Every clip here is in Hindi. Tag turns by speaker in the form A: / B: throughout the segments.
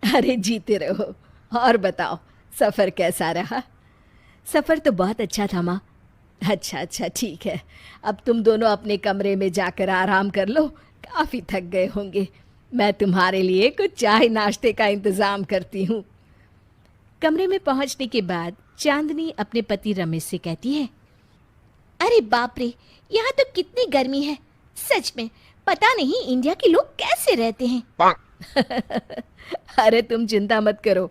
A: अरे जीते रहो। और बताओ, सफ़र कैसा रहा? सफ़र तो बहुत अच्छा था माँ। अच्छा अच्छा, ठीक है। अब तुम दोनों अपने कमरे में जाकर आराम कर लो, काफ़ी थक गए होंगे। मैं तुम्हारे लिए कुछ चाय नाश्ते का इंतज़ाम करती हूँ। कमरे में पहुंचने के बाद चांदनी अपने पति रमेश से कहती है,
B: अरे बाप रे, यहाँ तो कितनी गर्मी है। सच में पता नहीं इंडिया के लोग कैसे रहते हैं।
A: अरे तुम चिंता मत करो,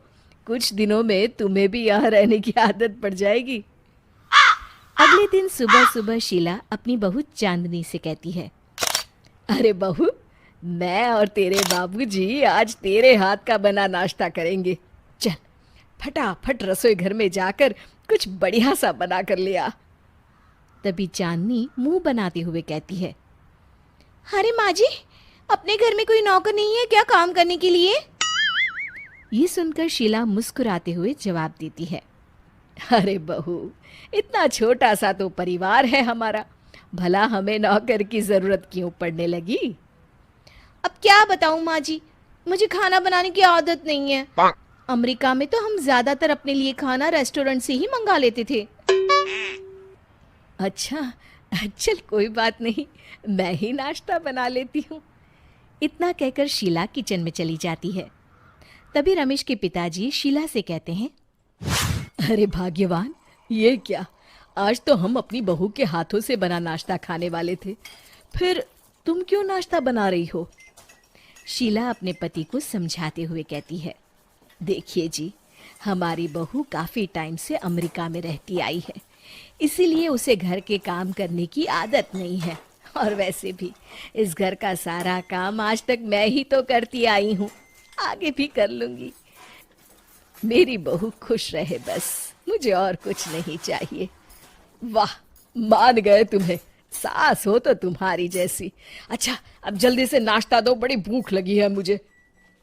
A: कुछ दिनों में तुम्हें भी यहाँ रहने की आदत पड़ जाएगी। अगले दिन सुबह सुबह शीला अपनी बहू चांदनी से कहती है, अरे बहू, मैं और तेरे बाबूजी आज तेरे हाथ का बना नाश्ता करेंगे। चल फटाफट रसोई घर में जाकर कुछ बढ़िया सा बना कर ले आ। तभी चांदनी मुंह बनाते हुए कहती है,
B: अरे माँ जी, अपने घर में कोई नौकर नहीं है क्या काम करने के लिए?
A: ये सुनकर शीला मुस्कुराते हुए जवाब देती है, अरे बहू, इतना छोटा सा तो परिवार है हमारा, भला हमें नौकर की जरूरत क्यों पड़ने लगी?
B: अब क्या बताऊं माँ जी, मुझे खाना बनाने की आदत नहीं है। अमेरिका में तो हम ज्यादातर अपने लिए खाना रेस्टोरेंट से ही मंगा लेते थे।
A: अच्छा, चल कोई बात नहीं, मैं ही नाश्ता बना लेती हूँ। इतना कहकर शीला किचन में चली जाती है। तभी रमेश के पिताजी शीला से कहते हैं, अरे भाग्यवान, ये क्या, आज तो हम अपनी बहू के हाथों से बना नाश्ता खाने वाले थे, फिर तुम क्यों नाश्ता बना रही हो? शीला अपने पति को समझाते हुए कहती है, देखिए जी, हमारी बहू काफ़ी टाइम से अमेरिका में रहती आई है, इसीलिए उसे घर के काम करने की आदत नहीं है। और वैसे भी इस घर का सारा काम आज तक मैं ही तो करती आई हूँ, आगे भी कर लूँगी। मेरी बहू खुश रहे बस, मुझे और कुछ नहीं चाहिए। वाह, मान गए तुम्हें, सास हो तो तुम्हारी जैसी। अच्छा, अब जल्दी से नाश्ता दो, बड़ी भूख लगी है मुझे।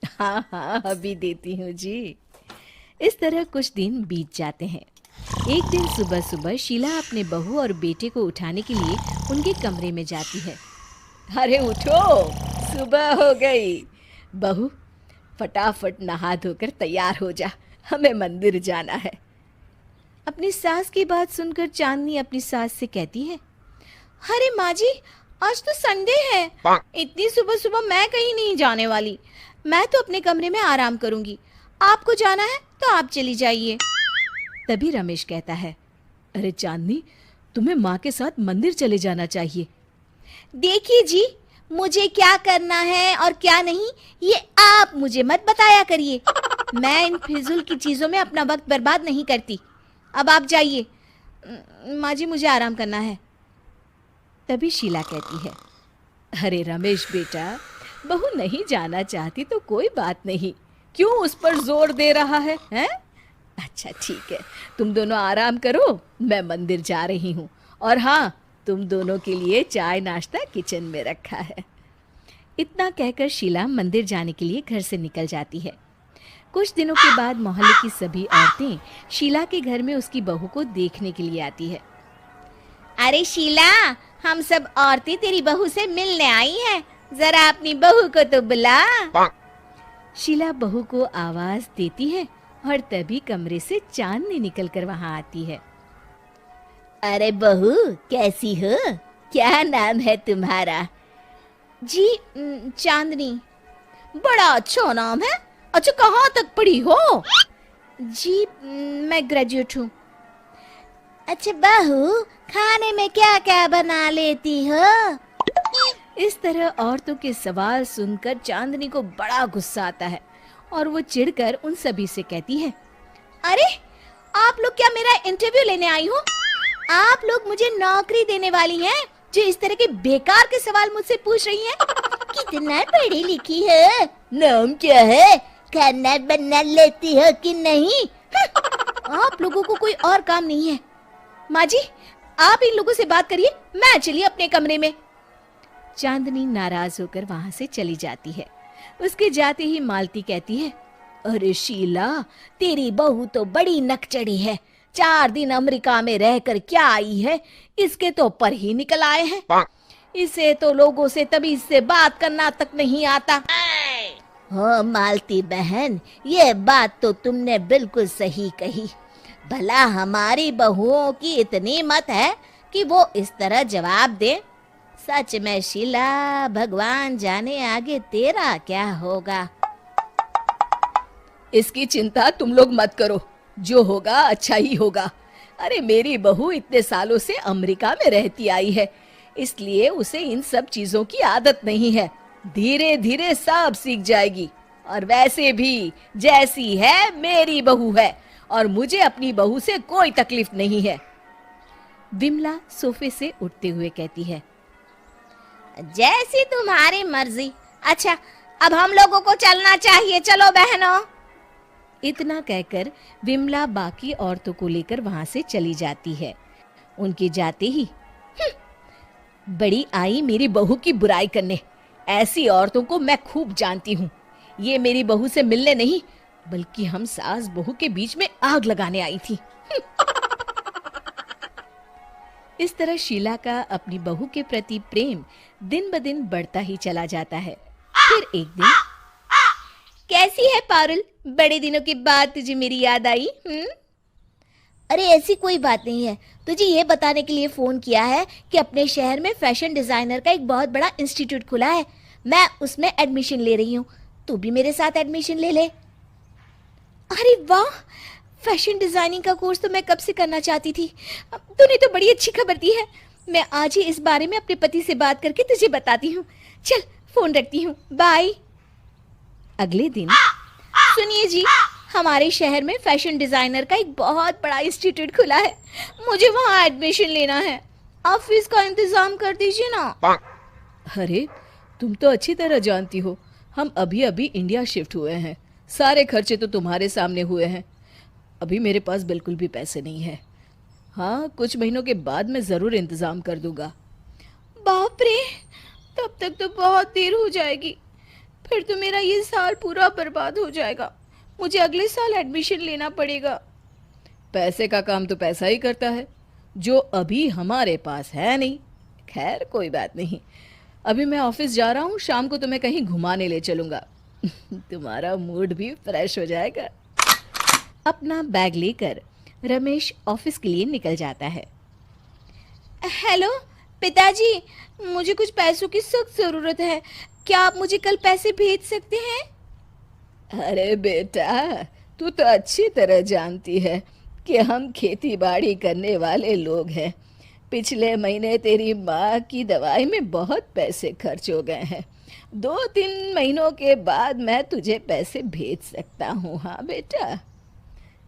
A: हाँ हाँ, अभी देती हूँ जी। इस तरह कुछ दिन बीत जाते हैं। एक दिन सुबह सुबह शीला अपने बहू और बेटे को उठाने के लिए उनके कमरे में जाती है। अरे उठो, सुबह हो गई। बहू, फटाफट नहा धोकर तैयार हो जा, हमें मंदिर जाना है। अपनी सास की बात सुनकर चांदनी अपनी सास से कहती है,
B: अरे माँ जी, आज तो संडे है, इतनी सुबह सुबह मैं कहीं नहीं जाने वाली। मैं तो अपने कमरे में आराम करूंगी। आपको जाना है तो आप चली जाइए।
A: तभी रमेश कहता है, अरे चांदनी, तुम्हें माँ के साथ मंदिर चले जाना चाहिए।
B: देखिए जी, मुझे क्या करना है और क्या नहीं ये आप मुझे मत बताया करिए। मैं इन फिजूल की चीजों में अपना वक्त बर्बाद नहीं करती। अब आप जाइए। माँ जी, मुझे आराम करना है।
A: तभी शीला कहती है, अरे रमेश बेटा, बहू नहीं जाना चाहती तो कोई बात नहीं, क्यों उस पर जोर दे रहा है, हैं? अच्छा ठीक है, तुम दोनों आराम करो, मैं मंदिर जा रही हूँ। और हाँ, तुम दोनों के लिए चाय नाश्ता किचन में रखा है। इतना कहकर शीला मंदिर जाने के लिए घर से निकल जाती है। कुछ दिनों के बाद मोहल्ले की सभी औरतें शीला के घर में उसकी बहू को देखने के लिए आती है।
B: अरे शीला, हम सब औरतें तेरी बहू से मिलने आई हैं, जरा अपनी बहू को तो बुला।
A: शीला बहू को आवाज देती है और तभी कमरे से चांदनी निकलकर वहां आती है।
B: अरे बहू, कैसी हो? क्या नाम है तुम्हारा? जी चांदनी। बड़ा अच्छा नाम है। अच्छा, कहाँ तक पढ़ी हो? जी मैं ग्रेजुएट हूँ। अच्छा बहू, खाने में क्या क्या बना लेती हो?
A: इस तरह औरतों के सवाल सुनकर चांदनी को बड़ा गुस्सा आता है और वो चिढ़कर उन सभी से कहती है,
B: अरे आप लोग क्या मेरा इंटरव्यू लेने आई हो? आप लोग मुझे नौकरी देने वाली हैं जो इस तरह के बेकार के सवाल मुझसे पूछ रही हैं? कितना पढ़ी लिखी है? नाम क्या है? खाना बना लेती हो कि नहीं? आप लोगों को कोई और काम नहीं है। माँ जी, आप इन लोगों से बात करिए, मैं चली अपने कमरे में।
A: चांदनी नाराज होकर वहां से चली जाती है। उसके जाते ही मालती कहती है,
B: अरे शीला, तेरी बहू तो बड़ी नकचड़ी है। 4 दिन अमेरिका में रहकर क्या आई है, इसके तो पर ही निकल आए हैं। इसे तो लोगों से तमीज से बात करना तक नहीं आता। हो मालती बहन, ये बात तो तुमने बिल्कुल सही कही। भला हमारी बहुओं की इतनी मत है कि वो इस तरह जवाब दे। सच में शीला, भगवान जाने आगे तेरा क्या होगा।
A: इसकी चिंता तुम लोग मत करो, जो होगा अच्छा ही होगा। अरे मेरी बहू इतने सालों से अमेरिका में रहती आई है, इसलिए उसे इन सब चीजों की आदत नहीं है। धीरे धीरे सब सीख जाएगी। और वैसे भी जैसी है मेरी बहू है, और मुझे अपनी बहू से कोई तकलीफ नहीं है। विमला सोफे से उठते हुए कहती है,
B: जैसी तुम्हारी मर्जी। अच्छा, अब हम लोगों को चलना चाहिए, चलो बहनों।
A: इतना कहकर विमला बाकी औरतों को लेकर वहां से चली जाती है। उनके जाते ही बड़ी आई मेरी बहू की बुराई करने। ऐसी औरतों को मैं खूब जानती हूँ। ये मेरी बहू से मिलने नहीं, बल्कि हम सास बहू के बीच में आग लगाने आई थी। इस तरह शीला का अपनी बहू के प्रति प्रेम दिन ब दिन बढ़ता ही चला जाता है। फिर एक दिन,
B: कैसी है पारुल, बड़े दिनों के बाद तुझे मेरी याद आई? अरे ऐसी कोई बात नहीं है। तुझे ये बताने के लिए फोन किया है कि अपने शहर में फैशन डिजाइनर का एक बहुत बड़ा इंस्टीट्यूट खुला है। मैं उसमें एडमिशन ले रही हूँ, तू भी मेरे साथ एडमिशन ले ले। अरे वाह, फैशन डिजाइनिंग का कोर्स तो मैं कब से करना चाहती थी। तूने तो बड़ी अच्छी खबर दी है। मैं आज ही इस बारे में अपने पति से बात करके तुझे बताती हूँ। चल फोन रखती हूँ, बाय।
A: अगले दिन,
B: सुनिए जी, हमारे शहर में फैशन डिजाइनर का एक बहुत बड़ा इंस्टीट्यूट खुला है। मुझे वहाँ एडमिशन लेना है। आप फीस का इंतजाम कर दीजिए ना।
A: अरे तुम तो अच्छी तरह जानती हो, हम अभी अभी इंडिया शिफ्ट हुए हैं। सारे खर्चे तो तुम्हारे सामने हुए हैं। अभी मेरे पास बिल्कुल भी पैसे नहीं है। हाँ, कुछ महीनों के बाद मैं ज़रूर इंतज़ाम कर दूंगा।
B: बाप रे, तब तक तो बहुत देर हो जाएगी। फिर तो मेरा ये साल पूरा बर्बाद हो जाएगा। मुझे अगले साल एडमिशन लेना पड़ेगा।
A: पैसे का काम तो पैसा ही करता है, जो अभी हमारे पास है नहीं। खैर कोई बात नहीं, अभी मैं ऑफिस जा रहा हूँ, शाम को तुम्हें कहीं घुमाने ले चलूँगा। तुम्हारा मूड भी फ्रेश हो जाएगा। अपना बैग लेकर रमेश ऑफिस के लिए निकल जाता है।
B: हेलो पिताजी, मुझे कुछ पैसों की सख्त ज़रूरत है। क्या आप मुझे कल पैसे भेज सकते हैं?
A: अरे बेटा, तू तो अच्छी तरह जानती है कि हम खेती बाड़ी करने वाले लोग हैं। पिछले महीने तेरी माँ की दवाई में बहुत पैसे खर्च हो गए हैं। 2-3 महीनों के बाद मैं तुझे पैसे भेज सकता हूँ। हाँ बेटा।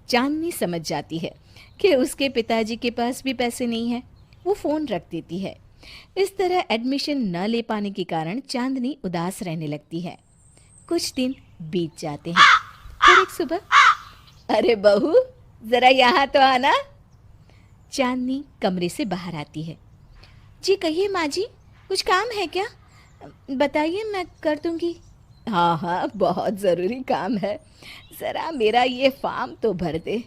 A: चांदनी समझ जाती है कि उसके पिताजी के पास भी पैसे नहीं है। वो फ़ोन रख देती है। इस तरह एडमिशन न ले पाने के कारण चांदनी उदास रहने लगती है। कुछ दिन बीत जाते हैं। फिर एक सुबह, अरे बहू, ज़रा यहाँ तो आना। चांदनी कमरे से बाहर आती है।
B: जी कहिए माँ जी, कुछ काम है क्या? बताइए, मैं कर दूंगी।
A: हाँ हाँ, बहुत ज़रूरी काम है। ज़रा मेरा ये फॉर्म तो भर दे।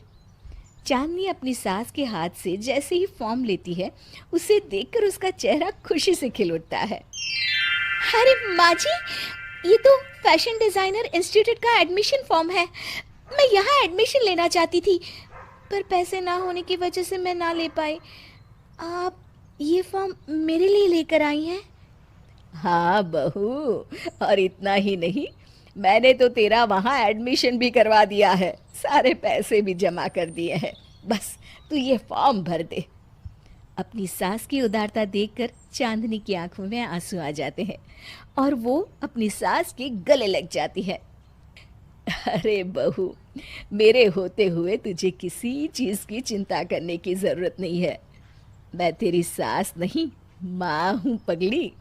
A: चांदनी अपनी सास के हाथ से जैसे ही फॉर्म लेती है, उसे देखकर उसका चेहरा खुशी से खिल उठता है।
B: अरे माँ जी, ये तो फैशन डिज़ाइनर इंस्टीट्यूट का एडमिशन फॉर्म है। मैं यहाँ एडमिशन लेना चाहती थी, पर पैसे ना होने की वजह से मैं ना ले पाई। आप ये फॉर्म मेरे लिए लेकर आई हैं?
A: हाँ बहू, और इतना ही नहीं, मैंने तो तेरा वहाँ एडमिशन भी करवा दिया है। सारे पैसे भी जमा कर दिए हैं। बस तू ये फॉर्म भर दे। अपनी सास की उदारता देखकर चांदनी की आंखों में आंसू आ जाते हैं और वो अपनी सास के गले लग जाती है। अरे बहू, मेरे होते हुए तुझे किसी चीज़ की चिंता करने की ज़रूरत नहीं है। मैं तेरी सास नहीं, माँ हूँ पगली।